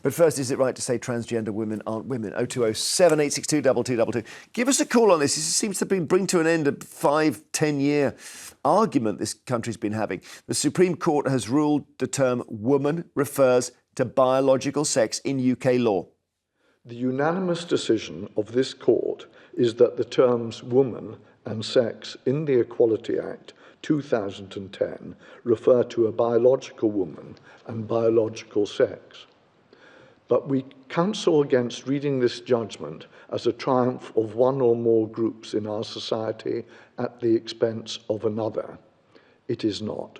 But first, is it right to say transgender women aren't women? 020 7862 2222. Give us a call on this. This seems to bring to an end a 5-10 year argument this country's been having. The Supreme Court has ruled the term woman refers to biological sex in UK law. The unanimous decision of this court is that the terms woman and sex in the Equality Act 2010 refer to a biological woman and biological sex. But we counsel against reading this judgment as a triumph of one or more groups in our society at the expense of another. It is not.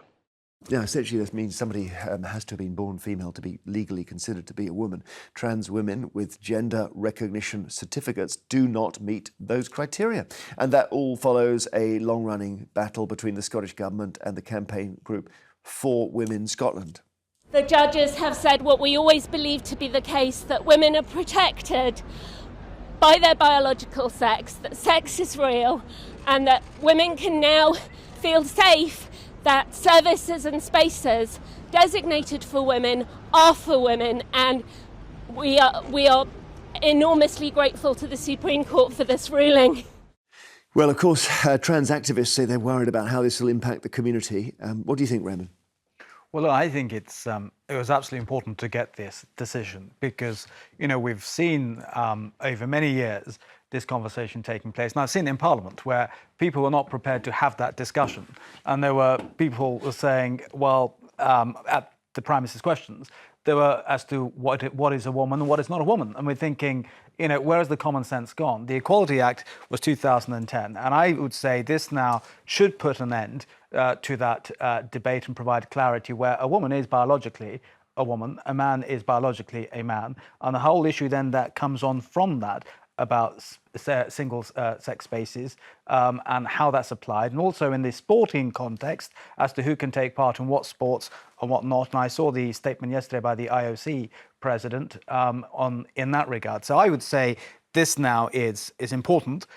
Now, essentially, this means somebody has to have been born female to be legally considered to be a woman. Trans women with gender recognition certificates do not meet those criteria. And that all follows a long-running battle between the Scottish Government and the campaign group For Women Scotland. The judges have said what we always believed to be the case, that women are protected by their biological sex, that sex is real, and that women can now feel safe that services and spaces designated for women are for women, and we are enormously grateful to the Supreme Court for this ruling. Well, of course, trans activists say they're worried about how this will impact the community. What do you think, Rehman? Well, I think it was absolutely important to get this decision because, we've seen over many years this conversation taking place. And I've seen it in Parliament where people were not prepared to have that discussion. And there were people who were saying, well, at the Prime Minister's questions, there were as to what is a woman and what is not a woman. And we're thinking, where has the common sense gone? The Equality Act was 2010. And I would say this now should put an end to that debate and provide clarity where a woman is biologically a woman, a man is biologically a man. And the whole issue then that comes on from that about single sex spaces and how that's applied, and also in the sporting context as to who can take part in what sports and what not. And I saw the statement yesterday by the IOC president in that regard. So I would say this now is important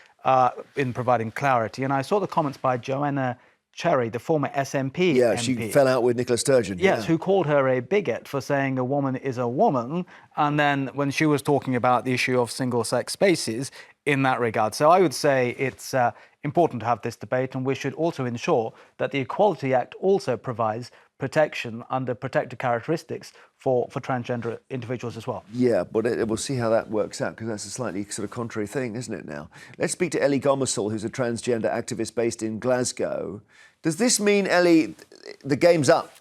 in providing clarity. And I saw the comments by Joanna Cherry, the former SNP Yeah, MP. she fell out with Nicola Sturgeon. Yes, yeah. Who called her a bigot for saying a woman is a woman. And then when she was talking about the issue of single-sex spaces in that regard. So I would say it's important to have this debate, and we should also ensure that the Equality Act also provides protection under protected characteristics for transgender individuals as well. Yeah, but we'll see how that works out, because that's a slightly sort of contrary thing, isn't it now? Let's speak to Ellie Gomersall, who's a transgender activist based in Glasgow. Does this mean, Ellie, the game's up?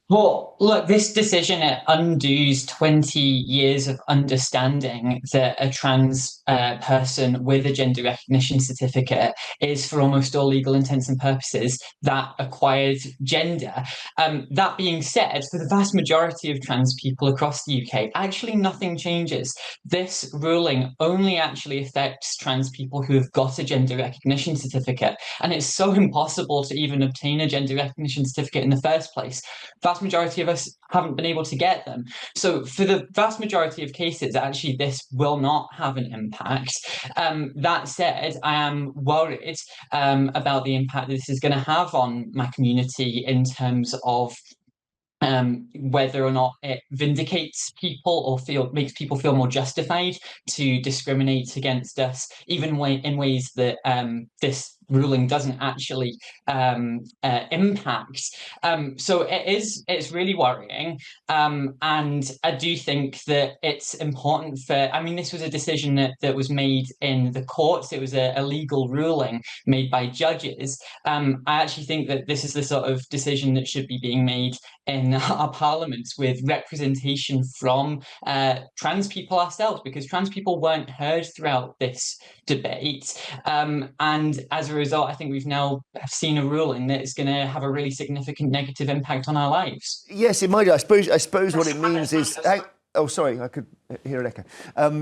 Well, look, this decision, it undoes 20 years of understanding that a trans person with a gender recognition certificate is, for almost all legal intents and purposes, that acquired gender. That being said, for the vast majority of trans people across the UK, actually nothing changes. This ruling only actually affects trans people who have got a gender recognition certificate, and it's so impossible to even obtain a gender recognition certificate in the first place. Vast majority of us haven't been able to get them. So for the vast majority of cases, actually, this will not have an impact. That said, I am worried about the impact this is going to have on my community in terms of whether or not it vindicates people or makes people feel more justified to discriminate against us, even in ways that this ruling doesn't actually impact. So it's really worrying. And I do think that it's important this was a decision that was made in the courts. It was a legal ruling made by judges. I actually think that this is the sort of decision that should be being made in our parliaments with representation from trans people ourselves, because trans people weren't heard throughout this debate. And as a result, I think we've now seen a ruling that is going to have a really significant negative impact on our lives. Yes, it might. I suppose what it means is... Oh, sorry, I could hear an echo.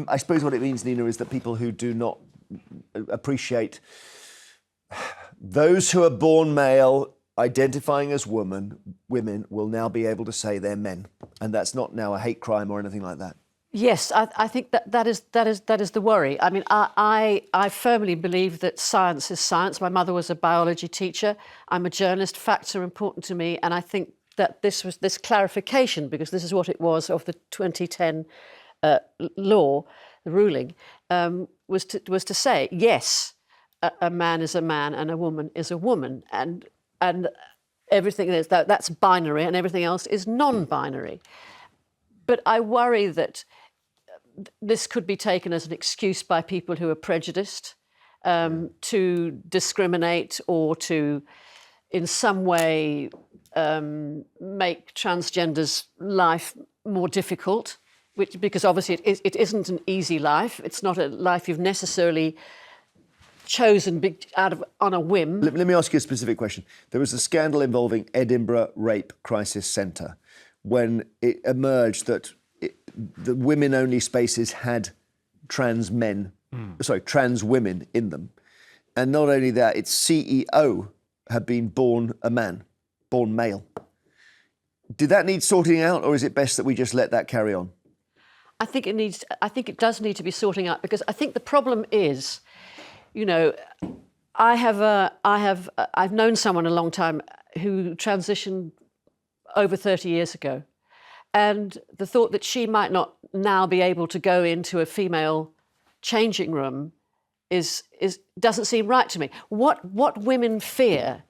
I suppose what it means, Nina, is that people who do not appreciate those who are born male identifying as women will now be able to say they're men, and that's not now a hate crime or anything like that. Yes, I think that is the worry. I mean, I firmly believe that science is science. My mother was a biology teacher. I'm a journalist. Facts are important to me, and I think that this clarification, because this is what it was of the 2010 law, the ruling, was to say yes, a man is a man and a woman is a woman, and everything that's binary and everything else is non-binary. But I worry that this could be taken as an excuse by people who are prejudiced to discriminate or to, in some way, make transgenders' life more difficult, because obviously it isn't an easy life. It's not a life you've necessarily chosen on a whim. Let me ask you a specific question. There was a scandal involving Edinburgh Rape Crisis Centre when it emerged that the women-only spaces had trans women in them. And not only that, its CEO had been born male. Did that need sorting out, or is it best that we just let that carry on? I think it does need to be sorting out, because I think the problem is, I've known someone a long time who transitioned over 30 years ago, and the thought that she might not now be able to go into a female changing room doesn't seem right to me. What women fear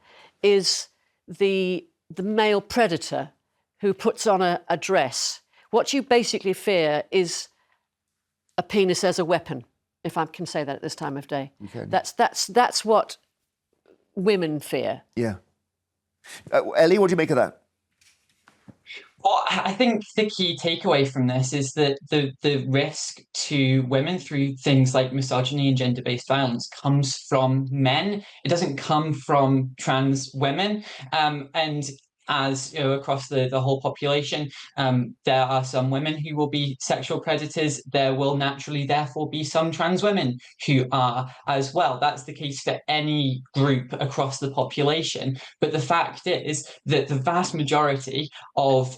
is the male predator who puts on a dress. What you basically fear is a penis as a weapon, if I can say that at this time of day. Okay. That's what women fear. Yeah. Ellie, what do you make of that? Well, I think the key takeaway from this is that the risk to women through things like misogyny and gender-based violence comes from men. It doesn't come from trans women. And as across the whole population, there are some women who will be sexual predators. There will naturally, therefore, be some trans women who are as well. That's the case for any group across the population. But the fact is that the vast majority of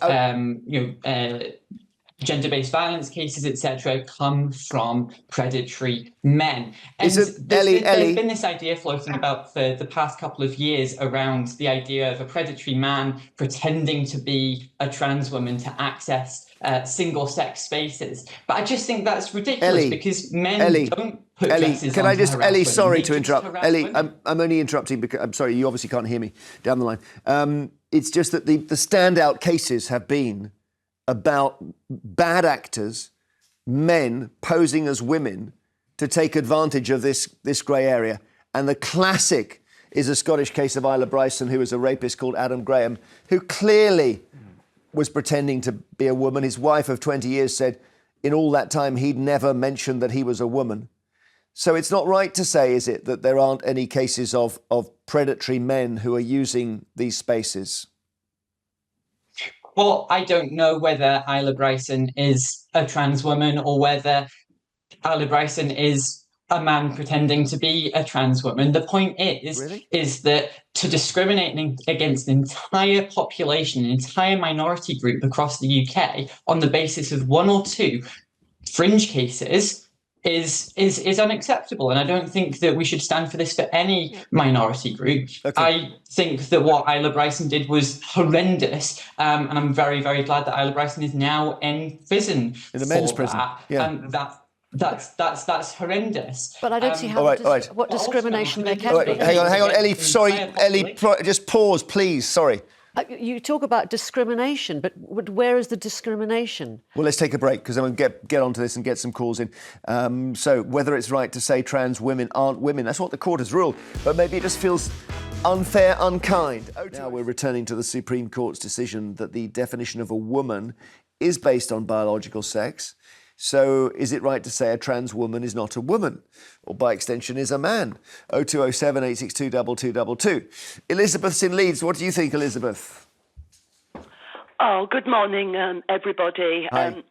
gender-based violence cases, etc., come from predatory men. And there's been this idea floating about for the past couple of years around the idea of a predatory man pretending to be a trans woman to access single-sex spaces. But I just think that's ridiculous, because men don't put dresses on to harass women. Sorry to interrupt. Ellie, I'm only interrupting because, I'm sorry, you obviously can't hear me down the line. It's just that the standout cases have been about bad actors, men posing as women to take advantage of this grey area. And the classic is a Scottish case of Isla Bryson, who was a rapist called Adam Graham, who clearly was pretending to be a woman. His wife of 20 years said in all that time he'd never mentioned that he was a woman. So it's not right to say, is it, that there aren't any cases of predatory men who are using these spaces? Well, I don't know whether Isla Bryson is a trans woman or whether Isla Bryson is a man pretending to be a trans woman. The point is that to discriminate against an entire population, an entire minority group across the UK on the basis of one or two fringe cases is unacceptable. And I don't think that we should stand for this for any minority group. Okay. I think that what Isla Bryson did was horrendous. And I'm very, very glad that Isla Bryson is now in prison. In the men's prison. And that's horrendous. But I don't see how what discrimination there can be. Hang on, Ellie. Sorry, Ellie, just pause, please. Sorry. You talk about discrimination, but where is the discrimination? Well, let's take a break, because I'm going to get onto this and get some calls in. So whether it's right to say trans women aren't women, that's what the court has ruled. But maybe it just feels unfair, unkind. Now we're returning to the Supreme Court's decision that the definition of a woman is based on biological sex. So is it right to say a trans woman is not a woman, or by extension is a man? 0207 862 2222. Elizabeth's in Leeds. What do you think, Elizabeth? Oh, good morning, everybody. Hi.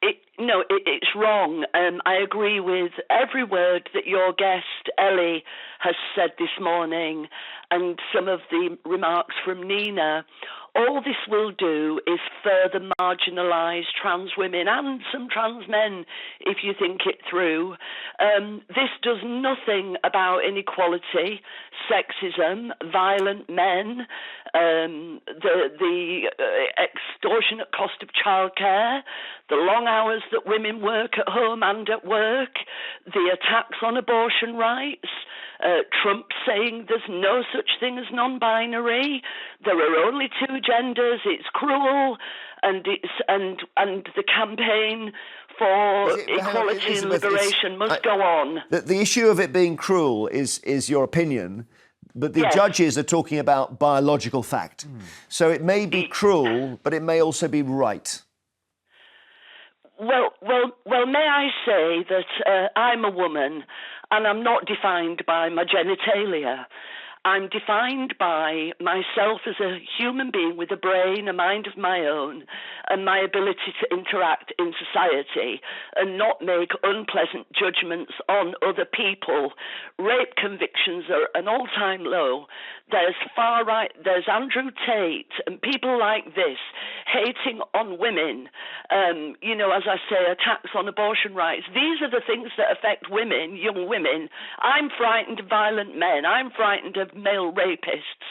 It's wrong. I agree with every word that your guest, Ellie, has said this morning, and some of the remarks from Nina. all this will do is further marginalise trans women and some trans men, if you think it through. This does nothing about inequality, sexism, violent men, the extortionate cost of childcare, the long hours that women work at home and at work, the attacks on abortion rights, Trump saying there's no such thing as non-binary, there are only two genders, it's cruel, and the campaign for equality and liberation must go on. The issue of it being cruel is your opinion, but the judges are talking about biological fact. So it may be cruel, but it may also be right. Well, may I say that I'm a woman and I'm not defined by my genitalia. I'm defined by myself as a human being with a brain, a mind of my own, and my ability to interact in society and not make unpleasant judgments on other people. Rape convictions are an all-time low. There's far-right, there's Andrew Tate and people like this hating on women, as I say, attacks on abortion rights. These are the things that affect women, young women. I'm frightened of violent men. I'm frightened of male rapists.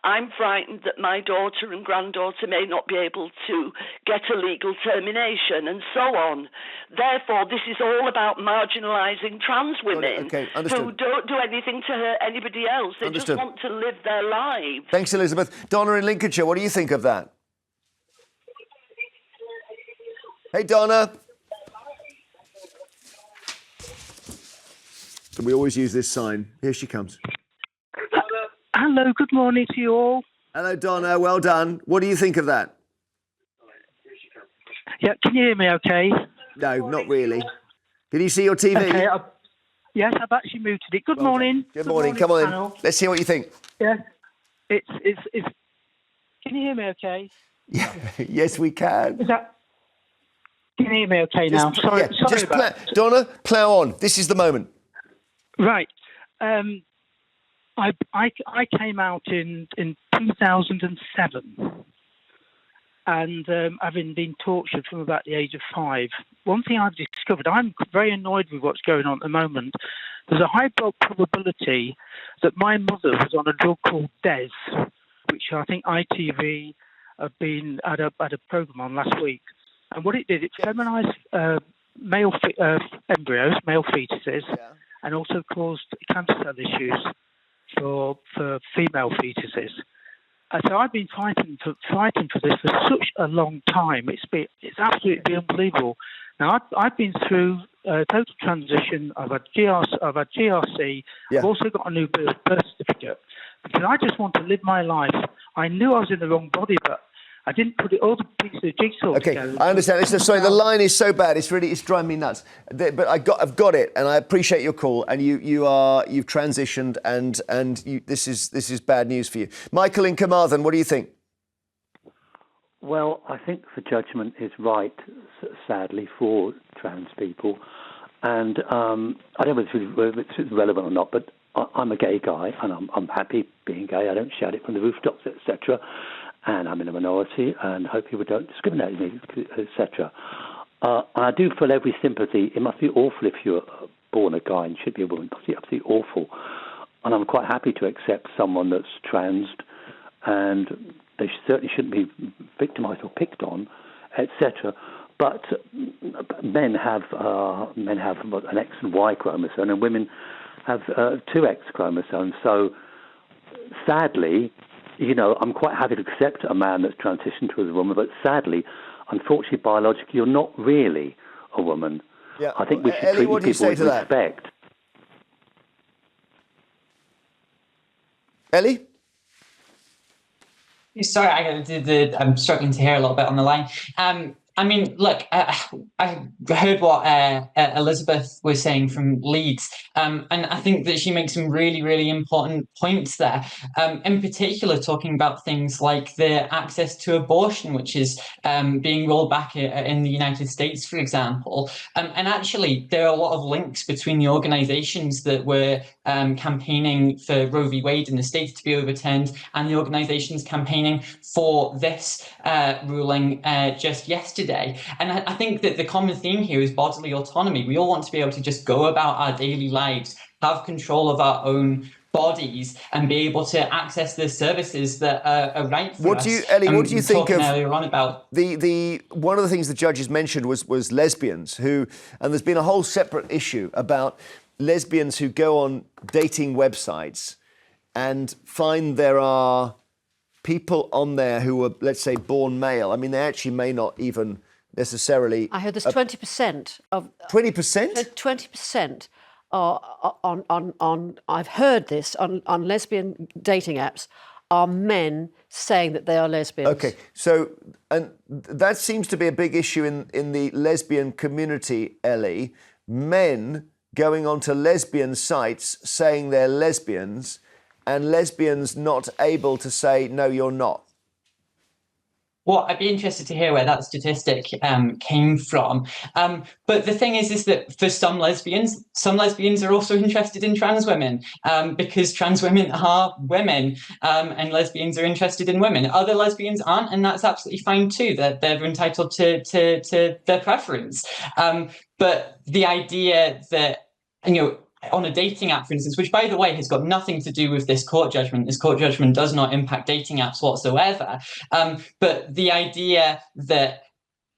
I'm frightened that my daughter and granddaughter may not be able to get a legal termination and so on. Therefore, this is all about marginalising trans women who don't do anything to hurt anybody else. They just want to live their lives. Thanks, Elizabeth. Donna in Lincolnshire, what do you think of that? Hey, Donna. And we always use this sign. Here she comes. Hello, good morning to you all. Hello, Donna. Well done. What do you think of that? Yeah, can you hear me okay? No, not really. Can you see your TV? Okay, yes, I've actually muted it. Good morning. Good morning. Come on panel. in. Let's hear what you think. Yeah, it's. Can you hear me okay? Yeah. Yes, we can. Can you hear me okay now? Sorry about that. Donna, plough on. This is the moment. Right. I came out in 2007, and having been tortured from about the age of 5. One thing I've discovered, I'm very annoyed with what's going on at the moment. There's a high probability that my mother was on a drug called Des, which I think ITV had a program on last week. And what it did, it feminized male embryos, male fetuses, and also caused cancer cell issues for female fetuses. So I've been fighting for this for such a long time. It's absolutely unbelievable. Now I've been through total transition. I've had GRC. I've also got a new birth certificate because I just want to live my life. I knew I was in the wrong body, but I didn't put all the pieces of jigsaw together. I understand. Sorry, the line is so bad. It's driving me nuts. But I've got it, and I appreciate your call. And you've transitioned, and this is bad news for you. Michael in Carmarthen, what do you think? Well, I think the judgment is right, sadly, for trans people, and I don't know whether it's relevant or not, but I'm a gay guy, and I'm happy being gay. I don't shout it from the rooftops, etc. And I'm in a minority, and hope people don't discriminate against me, etc. I do feel every sympathy. It must be awful if you're born a guy and should be a woman. It must be absolutely awful. And I'm quite happy to accept someone that's trans, and they certainly shouldn't be victimised or picked on, etc. But men have an X and Y chromosome, and women have two X chromosomes. So sadly, I'm quite happy to accept a man that's transitioned to a woman, but sadly, unfortunately, biologically, you're not really a woman. Yeah. I think we should Ellie, treat people with respect. Ellie? Sorry, I'm struggling to hear a little bit on the line. I mean, look, I heard what Elizabeth was saying from Leeds, and I think that she makes some really, really important points there. In particular, talking about things like the access to abortion, which is being rolled back in the United States, for example. And actually, there are a lot of links between the organisations that were campaigning for Roe v. Wade in the States to be overturned, and the organisations campaigning for this ruling just yesterday. And I think that the common theme here is bodily autonomy. We all want to be able to just go about our daily lives, have control of our own bodies, and be able to access the services that are right for us. Ellie, what do you think of earlier on about the one of the things the judges mentioned was lesbians who, and there's been a whole separate issue about lesbians who go on dating websites and find there are people on there who are, let's say, born male. I mean, they actually may not even necessarily. I heard there's 20% of 20%. 20% are on. I've heard this on lesbian dating apps are men saying that they are lesbians. Okay, so and that seems to be a big issue in the lesbian community, Ellie. Men going onto lesbian sites saying they're lesbians, and lesbians not able to say no, you're not. Well, I'd be interested to hear where that statistic came from. But the thing is that for some lesbians are also interested in trans women because trans women are women and lesbians are interested in women. Other lesbians aren't, and that's absolutely fine too. They're entitled to their preference. But the idea that, on a dating app, for instance, which, by the way, has got nothing to do with this court judgment. This court judgment does not impact dating apps whatsoever. But the idea that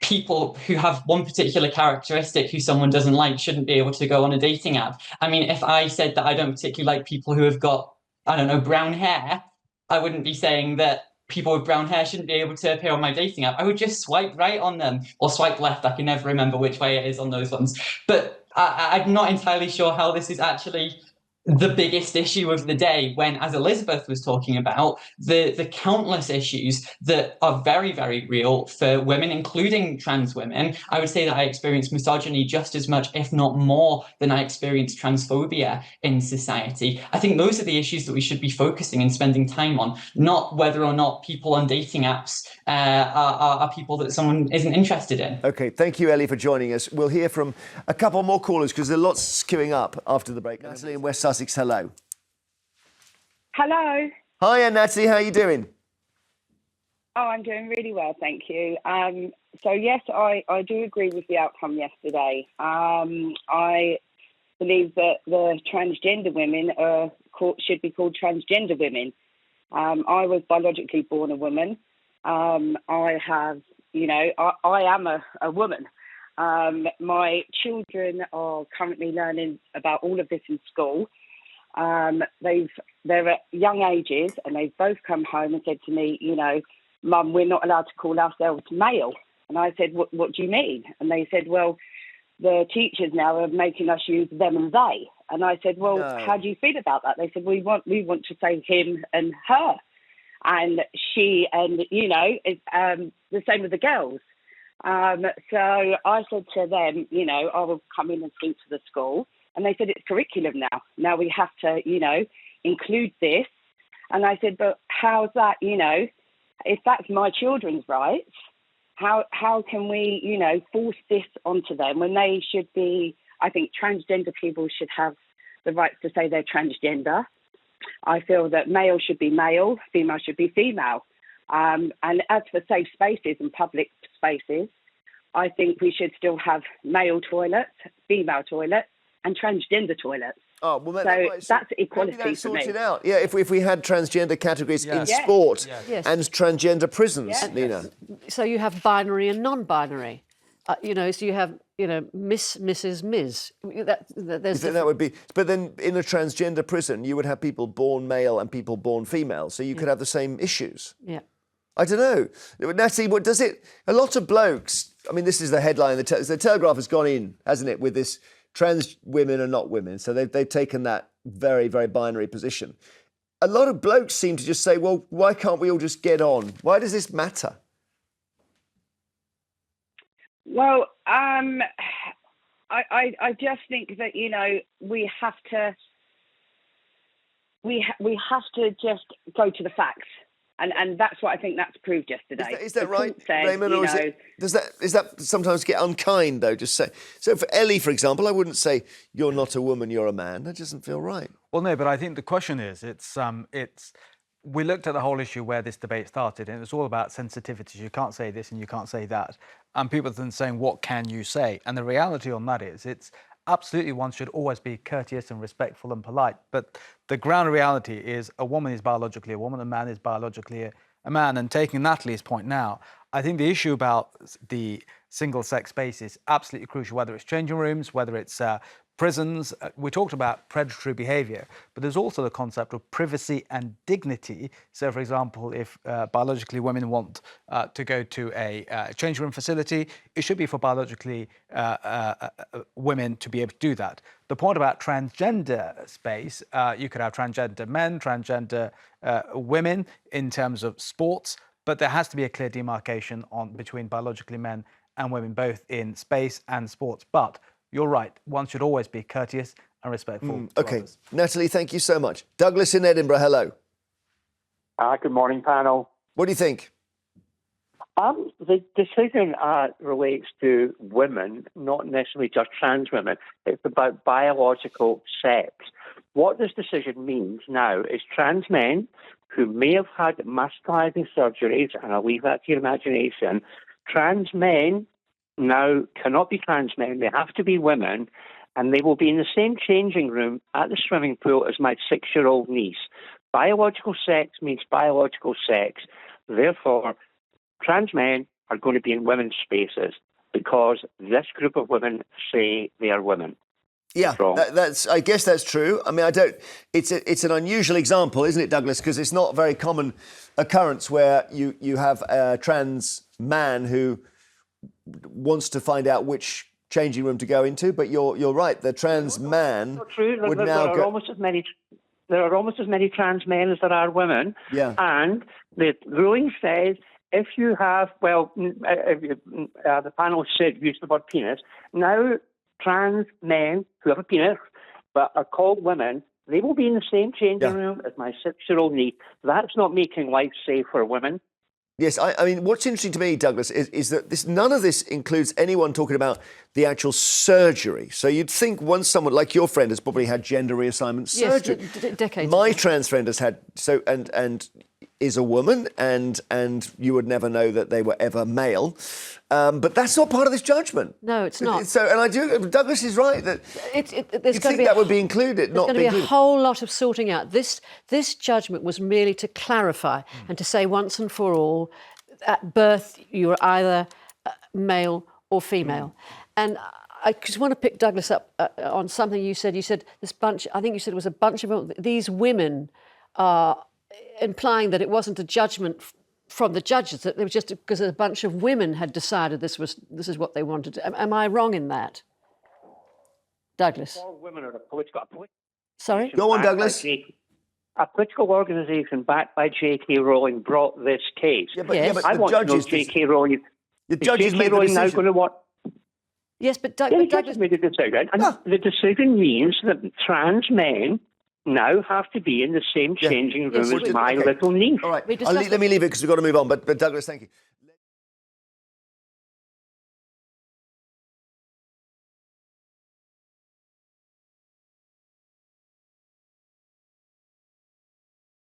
people who have one particular characteristic who someone doesn't like shouldn't be able to go on a dating app. I mean, if I said that I don't particularly like people who have got, brown hair, I wouldn't be saying that people with brown hair shouldn't be able to appear on my dating app. I would just swipe right on them or swipe left. I can never remember which way it is on those ones. But I'm not entirely sure how this is actually the biggest issue of the day when, as Elizabeth was talking about, the countless issues that are very, very real for women, including trans women. I would say that I experience misogyny just as much, if not more, than I experience transphobia in society. I think those are the issues that we should be focusing and spending time on, not whether or not people on dating apps are people that someone isn't interested in. Okay, thank you, Ellie, for joining us. We'll hear from a couple more callers because there's lots queuing up after the break. Natalie in West Sussex, hello. Hello. Hiya, Natalie, how are you doing? Oh, I'm doing really well, thank you. So, yes, I do agree with the outcome yesterday. I believe that the transgender women should be called transgender women. I was biologically born a woman. I have, I am a woman. My children are currently learning about all of this in school. They're at young ages and they've both come home and said to me, Mum, we're not allowed to call ourselves male. And I said, what do you mean? And they said, well, the teachers now are making us use them and they. And I said, well, How do you feel about that? They said, we want to say him and her. And she and, it's the same with the girls. So I said to them, I will come in and speak to the school. And they said, it's curriculum now. Now we have to, include this. And I said, but how's that, if that's my children's rights, how can we, force this onto them when they should be, I think transgender people should have the rights to say they're transgender. I feel that male should be male, female should be female. And as for safe spaces and public spaces, I think we should still have male toilets, female toilets, and transgender toilets. Oh, well, that's equality that's for me. sorted out. Yeah, if we had transgender categories in sport and transgender prisons, Nina. So you have binary and non-binary. So you have, Miss, Mrs, Ms. That would be. But then in a transgender prison, you would have people born male and people born female, so you could have the same issues. Yeah. I don't know. Natalie, what does it? A lot of blokes. I mean, this is the headline. The Telegraph has gone in, hasn't it, with this trans women are not women. So they've taken that very, very binary position. A lot of blokes seem to just say, well, why can't we all just get on? Why does this matter? Well, I just think that, we have to just go to the facts. And that's what I think that's proved yesterday. Is that The right, court said, Rehman, or is that sometimes get unkind though? Just say so. For Ellie, for example, I wouldn't say you're not a woman, you're a man. That doesn't feel right. Well, no, but I think the question is, we looked at the whole issue where this debate started, and it's all about sensitivities. You can't say this and you can't say that. And people are then saying, what can you say? And the reality on that is, it's absolutely one should always be courteous and respectful and polite. But the ground reality is a woman is biologically a woman, a man is biologically a man. And taking Natalie's point now, I think the issue about the single-sex space is absolutely crucial, whether it's changing rooms, whether it's prisons. We talked about predatory behaviour, but there's also the concept of privacy and dignity. So, for example, if biologically women want to go to a change room facility, it should be for biologically women to be able to do that. The point about transgender space, you could have transgender men, transgender women in terms of sports, but there has to be a clear demarcation between biologically men and women, both in space and sports. But you're right, one should always be courteous and respectful to others. Natalie, thank you so much. Douglas in Edinburgh, hello. Good morning, panel. What do you think? The decision relates to women, not necessarily just trans women. It's about biological sex. What this decision means now is trans men who may have had masculinizing surgeries, and I'll leave that to your imagination, trans men now cannot be trans men, they have to be women, and they will be in the same changing room at the swimming pool as my 6-year-old niece. Biological sex means biological sex. Therefore, trans men are going to be in women's spaces because this group of women say they are women. Yeah, I guess that's true. I mean, it's an unusual example, isn't it, Douglas? Because it's not a very common occurrence where you have a trans man who wants to find out which changing room to go into, but you're right. The trans man would now go. There are almost as many trans men as there are women. Yeah. And the ruling says if you have, the panel said used the word penis. Now trans men who have a penis but are called women, they will be in the same changing room as my 6-year-old niece. That's not making life safe for women. Yes, I mean, what's interesting to me, Douglas, is that none of this includes anyone talking about the actual surgery. So you'd think once someone like your friend has probably had gender reassignment surgery. Yes, decades. My trans friend has had and is a woman, and you would never know that they were ever male. But that's not part of this judgment. No, it's not. So, and I do. Douglas is right that there's going to be that would be included. There's going to be a whole lot of sorting out. This judgment was merely to clarify and to say once and for all, at birth you are either male or female. And I just want to pick Douglas up on something you said. You said this bunch. I think you said it was a bunch of these women are implying that it wasn't a judgment from the judges, that it was just because a bunch of women had decided this is what they wanted. Am I wrong in that, Douglas? All women are a political. Sorry? Go on, Douglas. A political organisation backed by J.K. Rowling brought this case. Yeah, but I the want judges, to know J.K. Rowling. The judges made the decision. Now going to what? Yes, but the Douglas judges made a decision, and the decision means that trans men now have to be in the same changing room as my little niece. All right, let me leave it because we've got to move on. But Douglas, thank you.